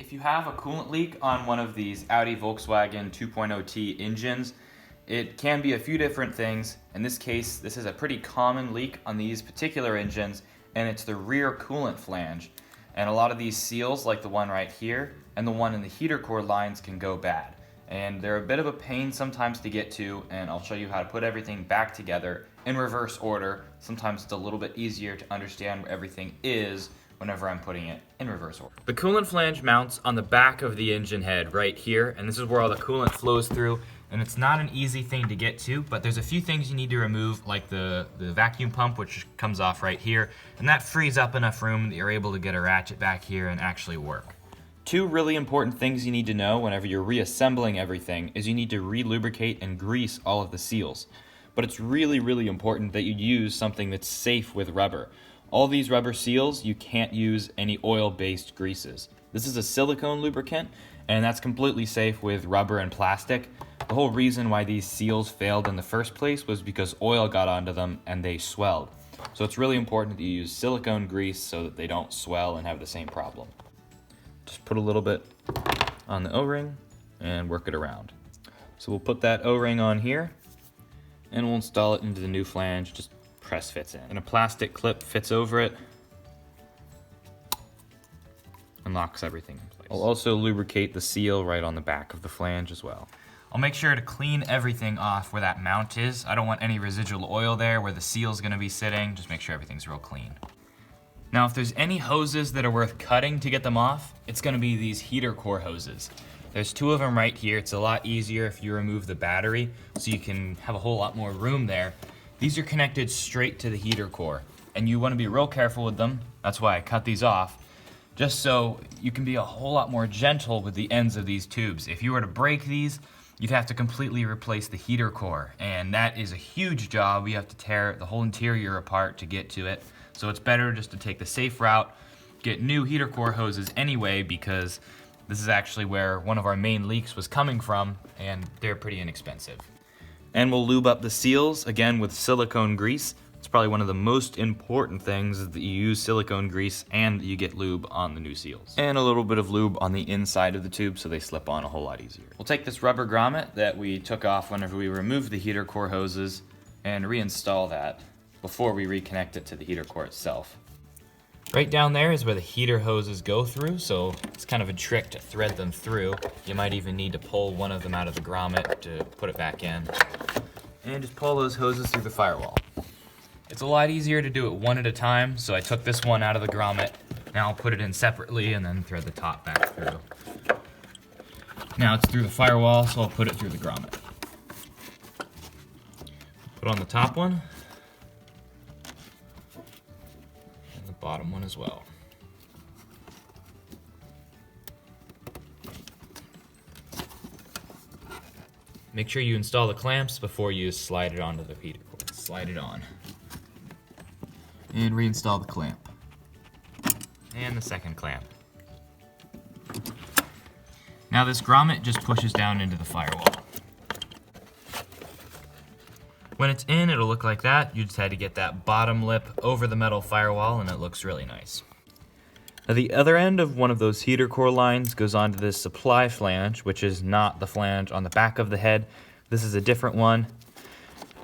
If you have a coolant leak on one of these Audi Volkswagen 2.0T engines, it can be a few different things. In this case, this is a pretty common leak on these particular engines, and it's the rear coolant flange. And a lot of these seals, like the one right here, and the one in the heater core lines can go bad. And they're a bit of a pain sometimes to get to, and I'll show you how to put everything back together in reverse order. Sometimes it's a little bit easier to understand where everything is whenever I'm putting it in reverse order. The coolant flange mounts on the back of the engine head right here, and this is where all the coolant flows through, and it's not an easy thing to get to, but there's a few things you need to remove, like the vacuum pump, which comes off right here, and that frees up enough room that you're able to get a ratchet back here and actually work. Two really important things you need to know whenever you're reassembling everything is you need to re-lubricate and grease all of the seals. But it's really important that you use something that's safe with rubber. All these rubber seals, you can't use any oil-based greases. This is a silicone lubricant, and that's completely safe with rubber and plastic. The whole reason why these seals failed in the first place was because oil got onto them and they swelled. So it's really important that you use silicone grease so that they don't swell and have the same problem. Just put a little bit on the O-ring and work it around. So we'll put that O-ring on here and we'll install it into the new flange. Just press fits in. And a plastic clip fits over it and locks everything in place. I'll also lubricate the seal right on the back of the flange as well. I'll make sure to clean everything off where that mount is. I don't want any residual oil there where the seal's gonna be sitting. Just make sure everything's real clean. Now, if there's any hoses that are worth cutting to get them off, it's gonna be these heater core hoses. There's two of them right here. It's a lot easier if you remove the battery, so you can have a whole lot more room there. These are connected straight to the heater core, and you wanna be real careful with them. That's why I cut these off, just so you can be a whole lot more gentle with the ends of these tubes. If you were to break these, you'd have to completely replace the heater core, and that is a huge job. You have to tear the whole interior apart to get to it. So it's better just to take the safe route, get new heater core hoses anyway, because this is actually where one of our main leaks was coming from, and they're pretty inexpensive. And we'll lube up the seals, again with silicone grease. It's probably one of the most important things is that you use silicone grease and you get lube on the new seals. And a little bit of lube on the inside of the tube so they slip on a whole lot easier. We'll take this rubber grommet that we took off whenever we removed the heater core hoses and reinstall that before we reconnect it to the heater core itself. Right down there is where the heater hoses go through, so it's kind of a trick to thread them through. You might even need to pull one of them out of the grommet to put it back in. And just pull those hoses through the firewall. It's a lot easier to do it one at a time, so I took this one out of the grommet. Now I'll put it in separately and then thread the top back through. Now it's through the firewall, so I'll put it through the grommet. Put on the top one. And the bottom one as well. Make sure you install the clamps before you slide it onto the heater core. Slide it on. And reinstall the clamp. And the second clamp. Now this grommet just pushes down into the firewall. When it's in, it'll look like that. You just had to get that bottom lip over the metal firewall and it looks really nice. Now the other end of one of those heater core lines goes onto this supply flange, which is not the flange on the back of the head. This is a different one.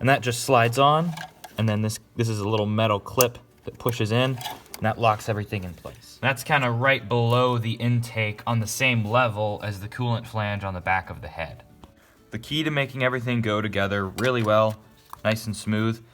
And that just slides on, and then this is a little metal clip that pushes in, and that locks everything in place. That's kind of right below the intake on the same level as the coolant flange on the back of the head. The key to making everything go together really well, nice and smooth,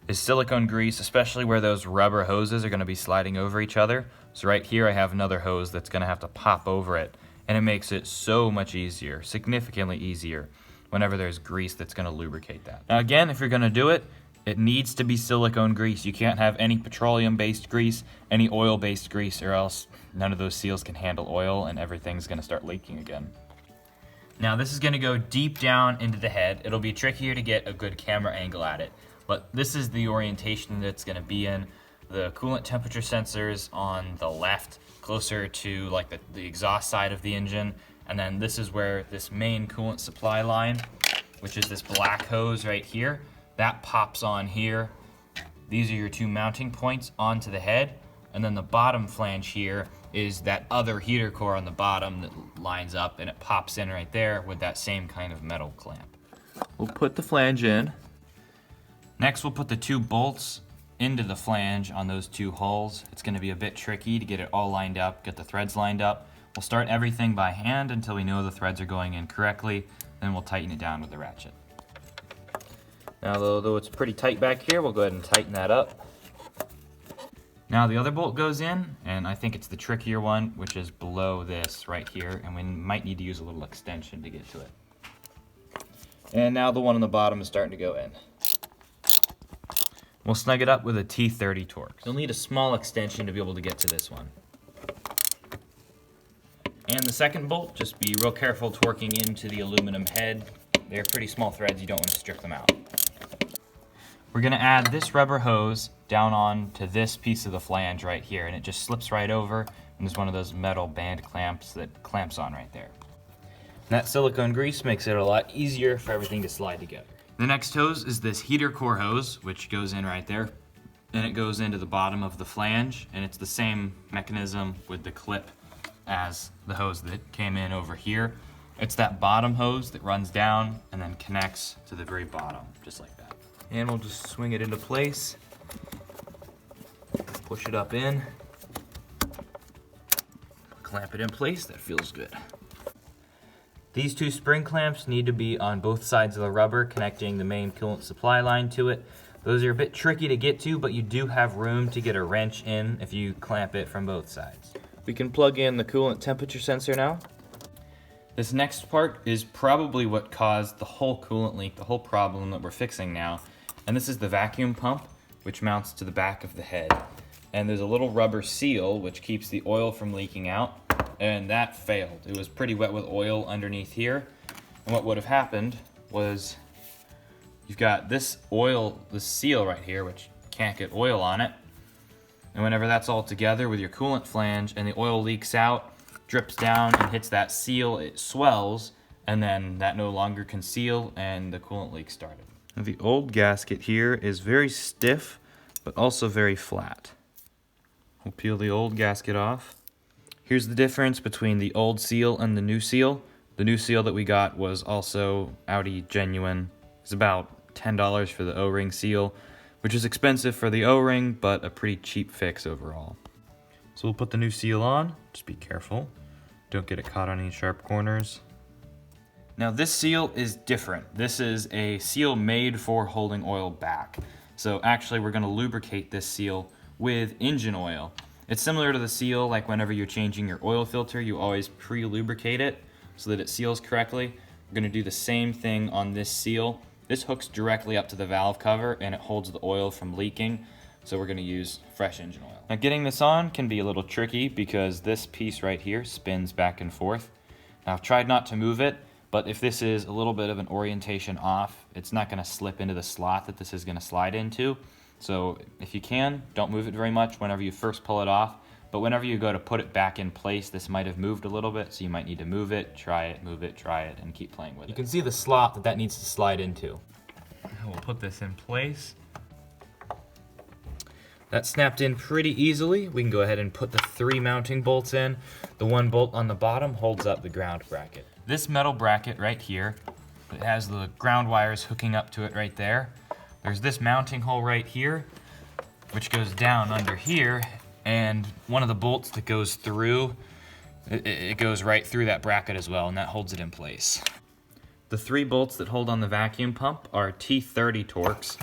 is silicone grease, especially where those rubber hoses are going to be sliding over each other. So right here I have another hose that's going to have to pop over it, and it makes it so much easier, significantly easier, whenever there's grease that's going to lubricate that. Now again, if you're going to do it, it needs to be silicone grease. You can't have any petroleum-based grease, any oil-based grease, or else none of those seals can handle oil and everything's going to start leaking again. Now this is going to go deep down into the head. It'll be trickier to get a good camera angle at it, but this is the orientation that it's going to be in. The coolant temperature sensors on the left, closer to like the exhaust side of the engine, and then this is where this main coolant supply line, which is this black hose right here, that pops on here. These are your two mounting points onto the head, and then the bottom flange here is that other heater core on the bottom that lines up and it pops in right there with that same kind of metal clamp. We'll put the flange in. Next we'll put the 2 bolts into the flange on those 2 holes. It's going to be a bit tricky to get it all lined up, get the threads lined up. We'll start everything by hand until we know the threads are going in correctly, then we'll tighten it down with the ratchet. Now though it's pretty tight back here, we'll go ahead and tighten that up. Now the other bolt goes in, and I think it's the trickier one, which is below this right here, and we might need to use a little extension to get to it. And now the one on the bottom is starting to go in. We'll snug it up with a T30 Torx. You'll need a small extension to be able to get to this one. And the second bolt, just be real careful torquing into the aluminum head. They're pretty small threads, you don't want to strip them out. We're going to add this rubber hose down on to this piece of the flange right here, and it just slips right over, and there's one of those metal band clamps that clamps on right there. And that silicone grease makes it a lot easier for everything to slide together. The next hose is this heater core hose, which goes in right there, and it goes into the bottom of the flange, and it's the same mechanism with the clip as the hose that came in over here. It's that bottom hose that runs down and then connects to the very bottom, just like that. And we'll just swing it into place, push it up in, clamp it in place. That feels good. These 2 spring clamps need to be on both sides of the rubber, connecting the main coolant supply line to it. Those are a bit tricky to get to, but you do have room to get a wrench in if you clamp it from both sides. We can plug in the coolant temperature sensor now. This next part is probably what caused the whole coolant leak, the whole problem that we're fixing now. And this is the vacuum pump, which mounts to the back of the head. And there's a little rubber seal which keeps the oil from leaking out, and that failed. It was pretty wet with oil underneath here. And what would have happened was you've got this seal right here, which can't get oil on it. And whenever that's all together with your coolant flange and the oil leaks out, drips down and hits that seal, it swells, and then that no longer can seal, and the coolant leak started. Now the old gasket here is very stiff, but also very flat. We'll peel the old gasket off. Here's the difference between the old seal and the new seal. The new seal that we got was also Audi genuine. It's about $10 for the O-ring seal, which is expensive for the O-ring, but a pretty cheap fix overall. So we'll put the new seal on. Just be careful. Don't get it caught on any sharp corners. Now this seal is different. This is a seal made for holding oil back. So actually we're gonna lubricate this seal with engine oil. It's similar to the seal, like whenever you're changing your oil filter, you always pre-lubricate it so that it seals correctly. We're gonna do the same thing on this seal. This hooks directly up to the valve cover and it holds the oil from leaking. So we're gonna use fresh engine oil. Now getting this on can be a little tricky because this piece right here spins back and forth. Now I've tried not to move it, but if this is a little bit of an orientation off, it's not gonna slip into the slot that this is gonna slide into. So if you can, don't move it very much whenever you first pull it off. But whenever you go to put it back in place, this might have moved a little bit, so you might need to move it, try it, move it, try it, and keep playing with it. You can see the slot that needs to slide into. We'll put this in place. That snapped in pretty easily. We can go ahead and put the 3 mounting bolts in. The 1 bolt on the bottom holds up the ground bracket. This metal bracket right here, it has the ground wires hooking up to it right there. There's this mounting hole right here, which goes down under here, and one of the bolts that goes through, it goes right through that bracket as well, and that holds it in place. The 3 bolts that hold on the vacuum pump are T30 Torx.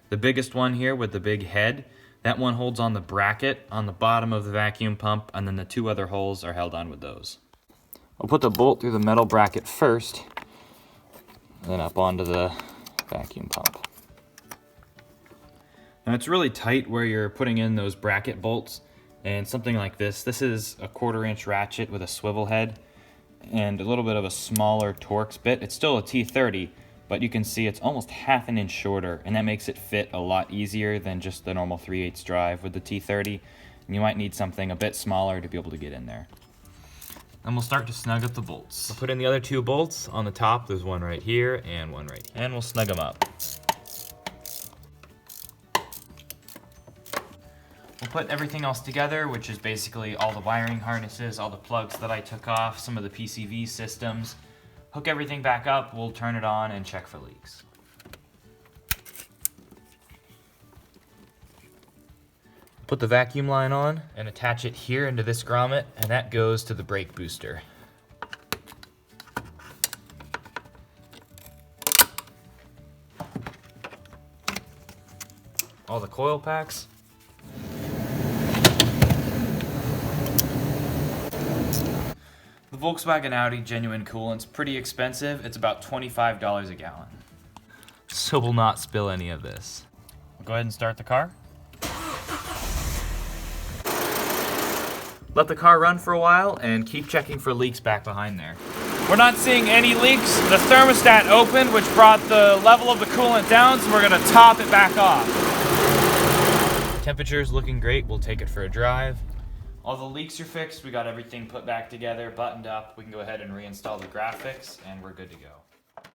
The biggest one here with the big head, that one holds on the bracket on the bottom of the vacuum pump, and then the 2 other holes are held on with those. I'll put the bolt through the metal bracket first, then up onto the vacuum pump. Now it's really tight where you're putting in those bracket bolts, and something like this. This is a 1/4-inch ratchet with a swivel head and a little bit of a smaller Torx bit. It's still a T30, but you can see it's almost 1/2 inch shorter, and that makes it fit a lot easier than just the normal 3/8 drive with the T30. And you might need something a bit smaller to be able to get in there. And we'll start to snug up the bolts. I'll put in the other 2 bolts on the top. There's one right here and one right here. And we'll snug them up. We'll put everything else together, which is basically all the wiring harnesses, all the plugs that I took off, some of the PCV systems. Hook everything back up, we'll turn it on and check for leaks. Put the vacuum line on and attach it here into this grommet, and that goes to the brake booster. All the coil packs. The Volkswagen Audi genuine coolant's pretty expensive. It's about $25 a gallon. So we'll not spill any of this. We'll go ahead and start the car. Let the car run for a while and keep checking for leaks back behind there. We're not seeing any leaks. The thermostat opened, which brought the level of the coolant down, so we're gonna top it back off. Temperature's looking great. We'll take it for a drive. All the leaks are fixed. We got everything put back together, buttoned up. We can go ahead and reinstall the graphics, and we're good to go.